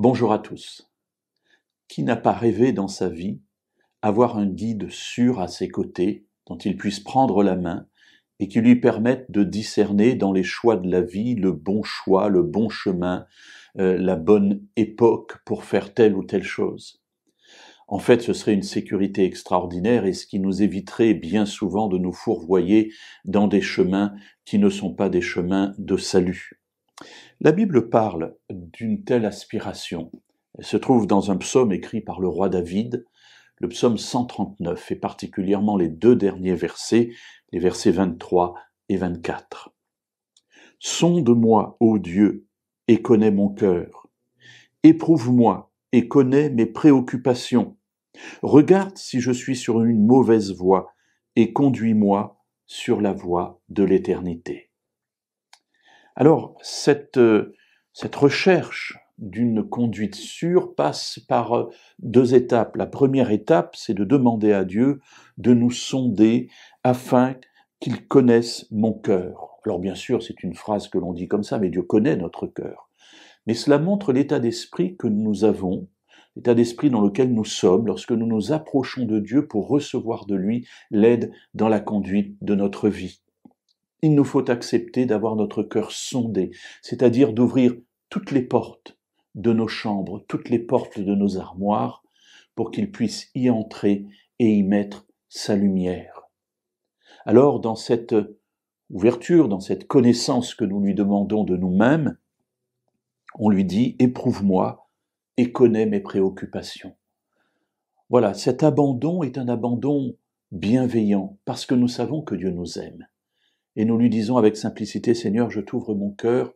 Bonjour à tous. Qui n'a pas rêvé dans sa vie avoir un guide sûr à ses côtés, dont il puisse prendre la main et qui lui permette de discerner dans les choix de la vie le bon choix, le bon chemin, la bonne époque pour faire telle ou telle chose. En fait, ce serait une sécurité extraordinaire et ce qui nous éviterait bien souvent de nous fourvoyer dans des chemins qui ne sont pas des chemins de salut. La Bible parle d'une telle aspiration. Elle se trouve dans un psaume écrit par le roi David, le psaume 139, et particulièrement les deux derniers versets, les versets 23 et 24. « Sonde-moi, ô Dieu, et connais mon cœur. Éprouve-moi et connais mes préoccupations. Regarde si je suis sur une mauvaise voie et conduis-moi sur la voie de l'éternité. » Alors, cette recherche d'une conduite sûre passe par deux étapes. La première étape, c'est de demander à Dieu de nous sonder afin qu'il connaisse mon cœur. Alors bien sûr, c'est une phrase que l'on dit comme ça, mais Dieu connaît notre cœur. Mais cela montre l'état d'esprit que nous avons, l'état d'esprit dans lequel nous sommes lorsque nous nous approchons de Dieu pour recevoir de lui l'aide dans la conduite de notre vie. Il nous faut accepter d'avoir notre cœur sondé, c'est-à-dire d'ouvrir toutes les portes de nos chambres, toutes les portes de nos armoires, pour qu'il puisse y entrer et y mettre sa lumière. Alors, dans cette ouverture, dans cette connaissance que nous lui demandons de nous-mêmes, on lui dit « Éprouve-moi et connais mes préoccupations ». Voilà, cet abandon est un abandon bienveillant, parce que nous savons que Dieu nous aime. Et nous lui disons avec simplicité, Seigneur, je t'ouvre mon cœur,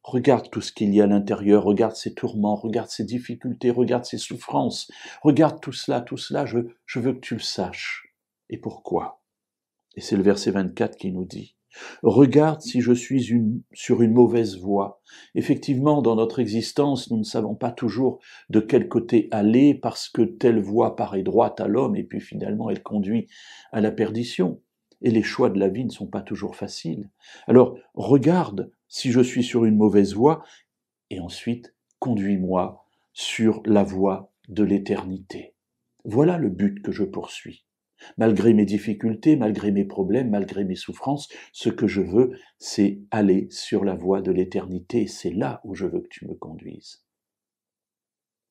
regarde tout ce qu'il y a à l'intérieur, regarde ses tourments, regarde ses difficultés, regarde ses souffrances, regarde tout cela, je veux que tu le saches. Et pourquoi? Et c'est le verset 24 qui nous dit, regarde si je suis sur une mauvaise voie. Effectivement, dans notre existence, nous ne savons pas toujours de quel côté aller parce que telle voie paraît droite à l'homme et puis finalement elle conduit à la perdition. Et les choix de la vie ne sont pas toujours faciles. Alors, regarde si je suis sur une mauvaise voie, et ensuite, conduis-moi sur la voie de l'éternité. Voilà le but que je poursuis. Malgré mes difficultés, malgré mes problèmes, malgré mes souffrances, ce que je veux, c'est aller sur la voie de l'éternité, et c'est là où je veux que tu me conduises.